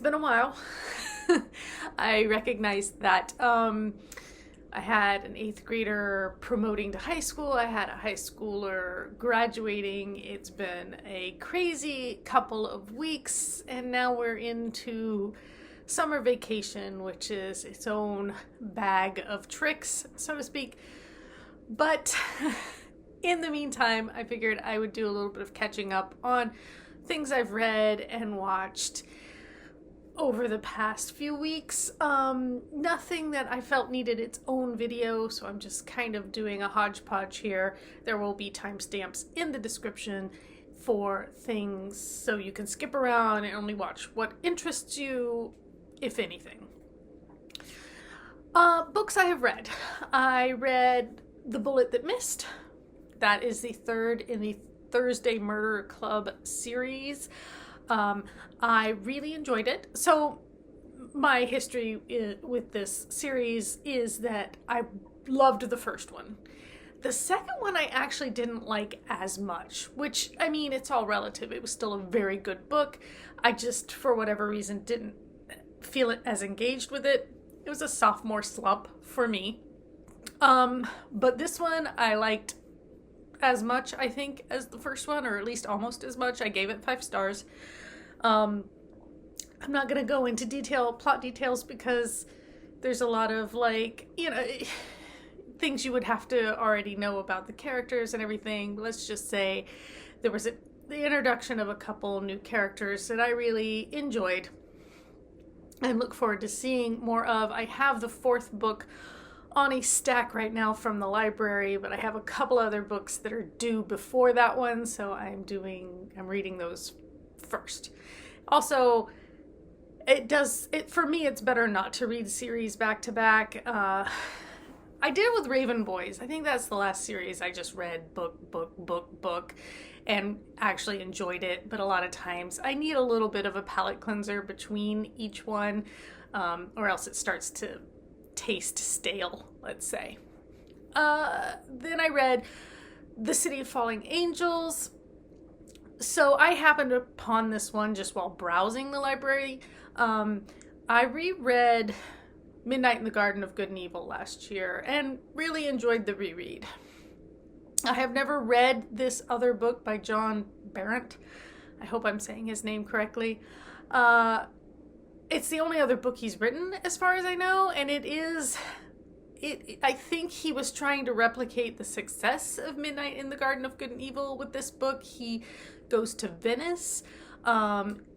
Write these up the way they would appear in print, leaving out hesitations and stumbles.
been a while. I recognize that I had an eighth grader promoting to high school. I had a high schooler graduating. It's been a crazy couple of weeks, and now we're into summer vacation, which is its own bag of tricks, so to speak. But in the meantime, I figured I would do a little bit of catching up on things I've read and watched over the past few weeks. Nothing that I felt needed its own video, so I'm just kind of doing a hodgepodge here. There will be timestamps in the description for things so you can skip around and only watch what interests you, if anything. Books I have read. I read The Bullet That Missed. That is the third in the Thursday Murder Club series. I really enjoyed it. So my history with this series is that I loved the first one. The second one I actually didn't like as much, which, I mean, it's all relative. It was still a very good book. I just, for whatever reason, didn't feel it as engaged with it. It was a sophomore slump for me. But this one I liked as much, I think, as the first one, or at least almost as much. I gave it 5 stars. I'm not going to go into plot details, because there's a lot of, things you would have to already know about the characters and everything. Let's just say there was the introduction of a couple new characters that I really enjoyed and look forward to seeing more of. I have the 4th book on a stack right now from the library, but I have a couple other books that are due before that one, so I'm reading those first. Also, for me, it's better not to read series back to back. I did it with Raven Boys. I think that's the last series I just read book, and actually enjoyed it, but a lot of times I need a little bit of a palate cleanser between each one, or else it starts to taste stale, let's say. Then I read The City of Falling Angels. So I happened upon this one just while browsing the library. I reread Midnight in the Garden of Good and Evil last year and really enjoyed the reread. I have never read this other book by John Berendt. I hope I'm saying his name correctly. It's the only other book he's written, as far as I know, and I think he was trying to replicate the success of Midnight in the Garden of Good and Evil with this book. He goes to Venice.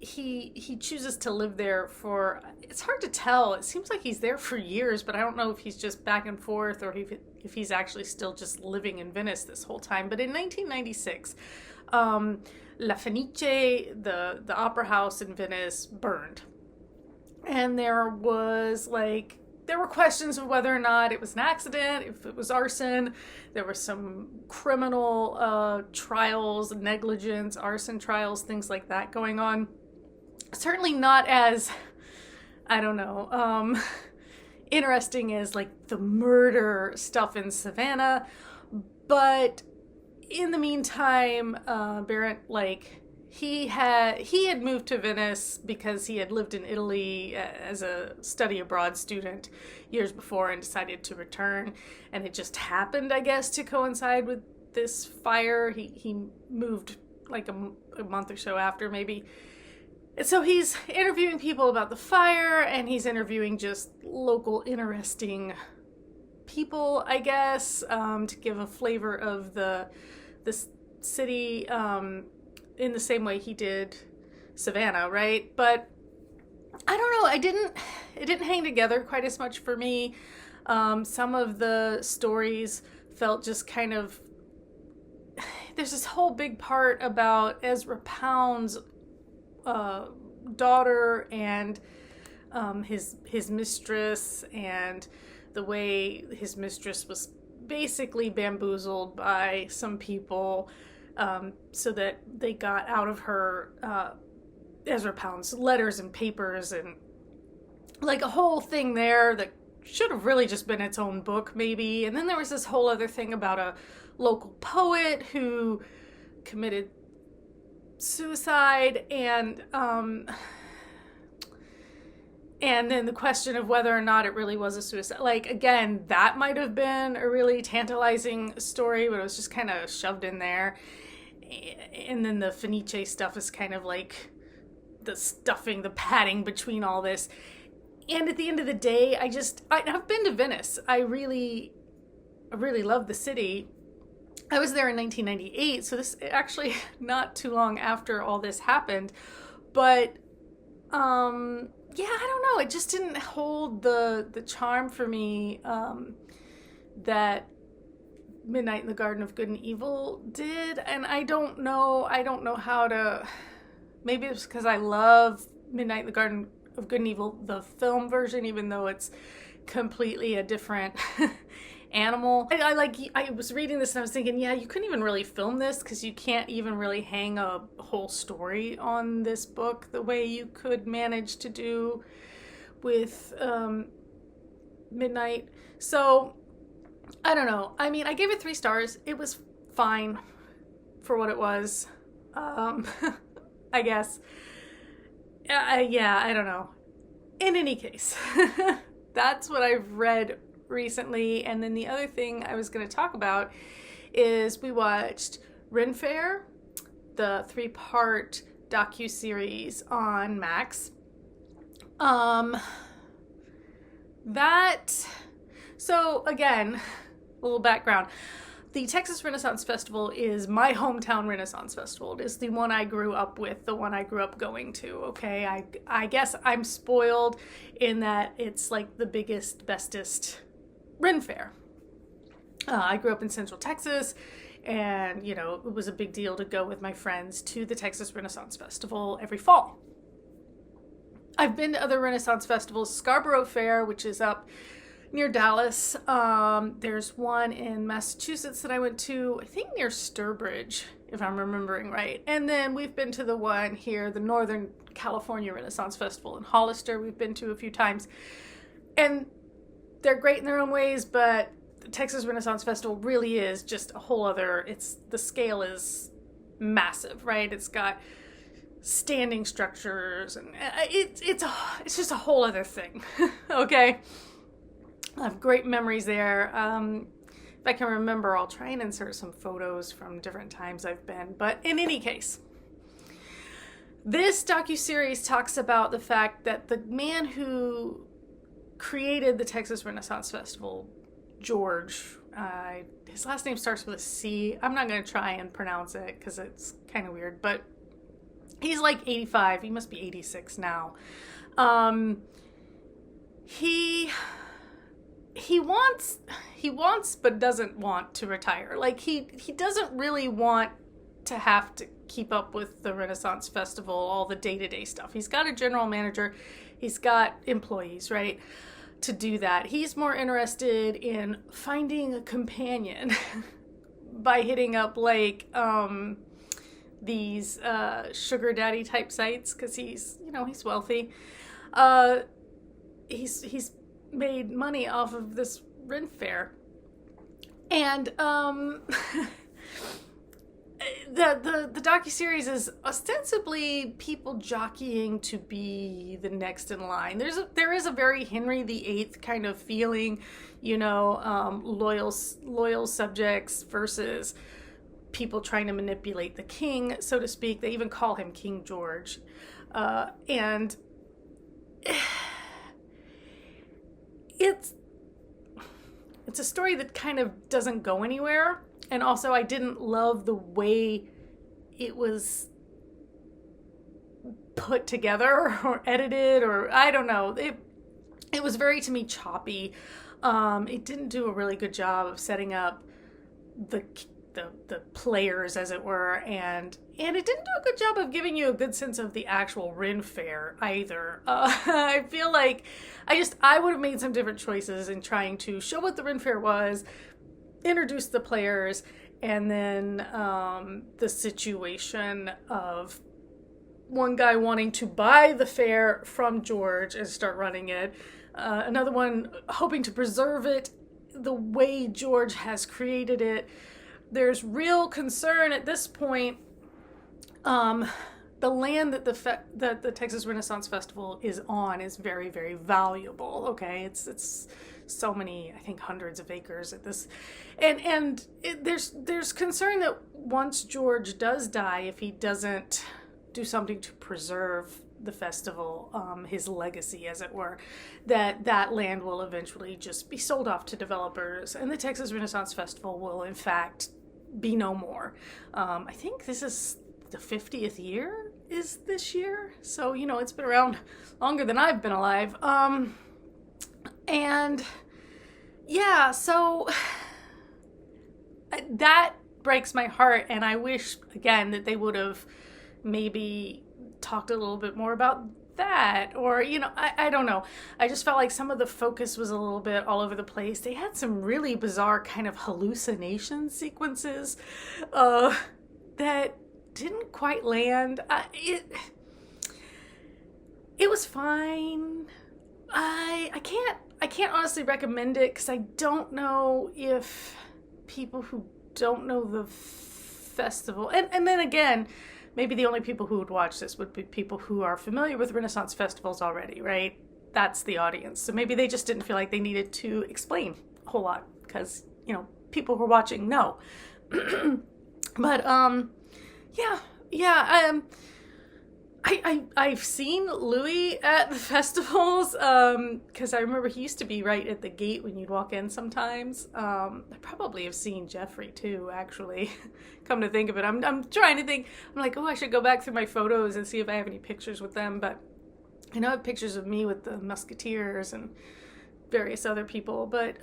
He chooses to live there for, it's hard to tell. It seems like he's there for years, but I don't know if he's just back and forth or if he's actually still just living in Venice this whole time. But in 1996, La Fenice, the opera house in Venice, burned. And there were questions of whether or not it was an accident, if it was arson. There were some criminal trials, negligence, arson trials, things like that going on. Certainly not as, interesting as the murder stuff in Savannah. But in the meantime, Berendt, he had moved to Venice because he had lived in Italy as a study abroad student years before and decided to return. And it just happened, I guess, to coincide with this fire. He moved a month or so after, maybe. And so he's interviewing people about the fire, and he's interviewing just local interesting people, I guess, to give a flavor of the city, in the same way he did Savannah, right? But I don't know, it didn't hang together quite as much for me. Some of the stories felt just kind of, there's this whole big part about Ezra Pound's daughter and his mistress, and the way his mistress was basically bamboozled by some people, so that they got out of her Ezra Pound's letters and papers, and a whole thing there that should have really just been its own book, maybe. And then there was this whole other thing about a local poet who committed suicide, and And then the question of whether or not it really was a suicide. Like, again, that might have been a really tantalizing story, but it was just kind of shoved in there. And then the Fenice stuff is kind of like the stuffing, the padding between all this. And at the end of the day, I've been to Venice. I really love the city. I was there in 1998, so this actually not too long after all this happened. But, yeah, I don't know. It just didn't hold the charm for me that Midnight in the Garden of Good and Evil did. And I don't know how to... Maybe it's because I love Midnight in the Garden of Good and Evil, the film version, even though it's completely a different animal. I was reading this and I was thinking, yeah, you couldn't even really film this because you can't even really hang a whole story on this book the way you could manage to do with Midnight. So I don't know. I mean, I gave it 3 stars. It was fine for what it was. I guess. Yeah, I don't know. In any case, that's what I've read recently. And then the other thing I was going to talk about is we watched Ren Faire, the 3-part docuseries on Max. So again, a little background. The Texas Renaissance Festival is my hometown Renaissance Festival. It is the one I grew up with, the one I grew up going to, okay? I guess I'm spoiled in that it's like the biggest, bestest Ren Faire. I grew up in Central Texas, and, you know, it was a big deal to go with my friends to the Texas Renaissance Festival every fall. I've been to other Renaissance festivals, Scarborough Fair, which is up near Dallas. There's one in Massachusetts that I went to, I think near Sturbridge, if I'm remembering right. And then we've been to the one here, the Northern California Renaissance Festival in Hollister. We've been to a few times. And they're great in their own ways, but the Texas Renaissance Festival really is just a whole other, the scale is massive, right? It's got standing structures, and it's just a whole other thing, okay? I have great memories there. If I can remember, I'll try and insert some photos from different times I've been. But in any case, this docuseries talks about the fact that the man who created the Texas Renaissance Festival, George, his last name starts with a C. I'm not going to try and pronounce it because it's kind of weird, but he's like 85. He must be 86 now. He wants but doesn't want to retire. Like he doesn't really want to have to keep up with the Renaissance Festival, all the day-to-day stuff. He's got a general manager, he's got employees, right, to do that. He's more interested in finding a companion by hitting up like these sugar daddy type sites, because he's wealthy. He's made money off of this Ren Faire. And the docuseries is ostensibly people jockeying to be the next in line. There is a very Henry VIII kind of feeling, loyal subjects versus people trying to manipulate the king, so to speak. They even call him King George. And it's a story that kind of doesn't go anywhere. And also I didn't love the way it was put together or edited, or I don't know. It was very, to me, choppy. It didn't do a really good job of setting up the players, as it were, and it didn't do a good job of giving you a good sense of the actual Ren Faire either. I feel like I would have made some different choices in trying to show what the Ren Faire was, introduce the players, and then the situation of one guy wanting to buy the fair from George and start running it, another one hoping to preserve it the way George has created it. There's real concern at this point the land that that the Texas Renaissance Festival is on is very, very valuable. Okay, it's so many, I think hundreds of acres at this, and there's concern that once George does die, if he doesn't do something to preserve the festival, his legacy, as it were, that land will eventually just be sold off to developers, and the Texas Renaissance Festival will, in fact, be no more. I think this is the 50th year is this year, so it's been around longer than I've been alive. And yeah, so that breaks my heart, and I wish again that they would have maybe talked a little bit more about that, or I don't know. I just felt like some of the focus was a little bit all over the place. They had some really bizarre kind of hallucination sequences that didn't quite land. It was fine. I can't honestly recommend it because I don't know if people who don't know the festival, and then again, maybe the only people who would watch this would be people who are familiar with Renaissance festivals already, right? That's the audience. So maybe they just didn't feel like they needed to explain a whole lot because, people who are watching know. But, I've seen Louis at the festivals because I remember he used to be right at the gate when you'd walk in sometimes. I probably have seen Jeffrey too, actually. Come to think of it, I'm trying to think. I'm like, I should go back through my photos and see if I have any pictures with them. But I know I have pictures of me with the Musketeers and various other people. But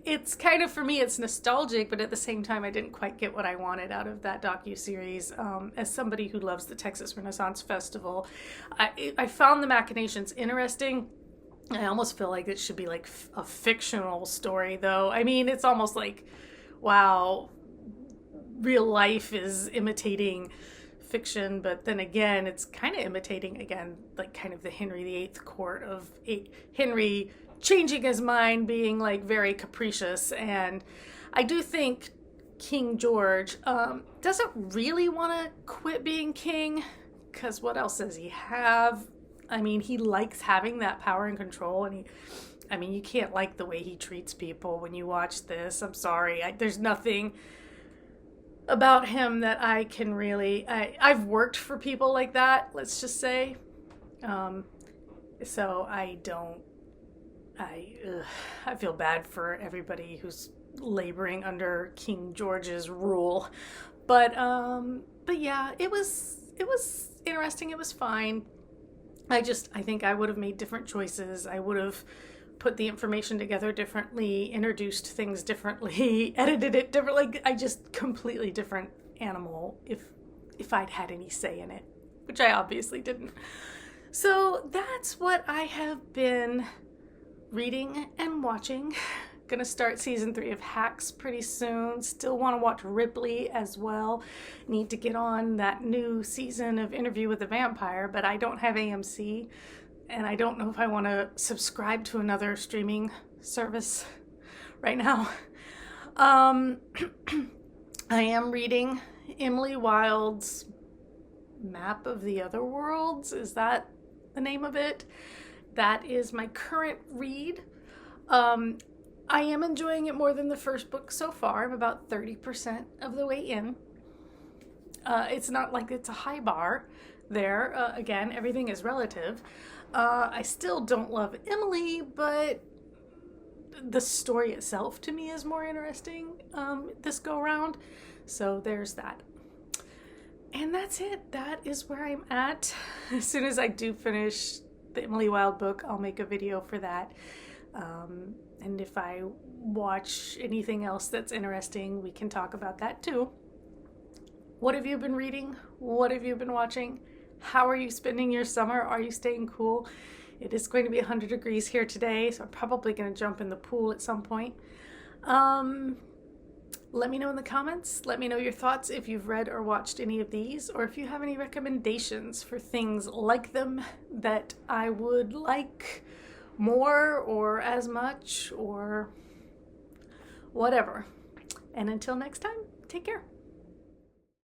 it's kind of, for me, it's nostalgic, but at the same time, I didn't quite get what I wanted out of that docuseries. As somebody who loves the Texas Renaissance Festival, I found the machinations interesting. I almost feel like it should be like a fictional story, though. I mean, it's almost like, wow, real life is imitating fiction, but then again, it's kind of imitating, again, like kind of the Henry VIII court of Henry changing his mind, being like very capricious. And I do think King George doesn't really want to quit being king, because what else does he have? I mean, he likes having that power and control, and you can't like the way he treats people when you watch this. I'm sorry. There's nothing about him that I can really... I've worked for people like that, let's just say. So I don't... I feel bad for everybody who's laboring under King George's rule. But yeah, it was interesting. It was fine. I think I would have made different choices. I would have put the information together differently, introduced things differently, edited it differently. I just completely different animal if I'd had any say in it, which I obviously didn't. So that's what I have been reading and watching. Gonna start season 3 of Hacks pretty soon. Still want to watch Ripley as well. Need to get on that new season of Interview with the Vampire, but I don't have AMC, and I don't know if I want to subscribe to another streaming service right now. I am reading Emily Wilde's Map of the Other Worlds. Is that the name of it? That is my current read. I am enjoying it more than the first book so far. I'm about 30% of the way in. It's not like it's a high bar there. Again, everything is relative. I still don't love Emily, but the story itself to me is more interesting this go around. So there's that. And that's it. That is where I'm at. As soon as I do finish the Emily Wilde book, I'll make a video for that. And if I watch anything else that's interesting, we can talk about that too. What have you been reading? What have you been watching? How are you spending your summer? Are you staying cool? It is going to be 100 degrees here today, so I'm probably going to jump in the pool at some point. Let me know in the comments. Let me know your thoughts if you've read or watched any of these, or if you have any recommendations for things like them that I would like more or as much or whatever. And until next time, take care.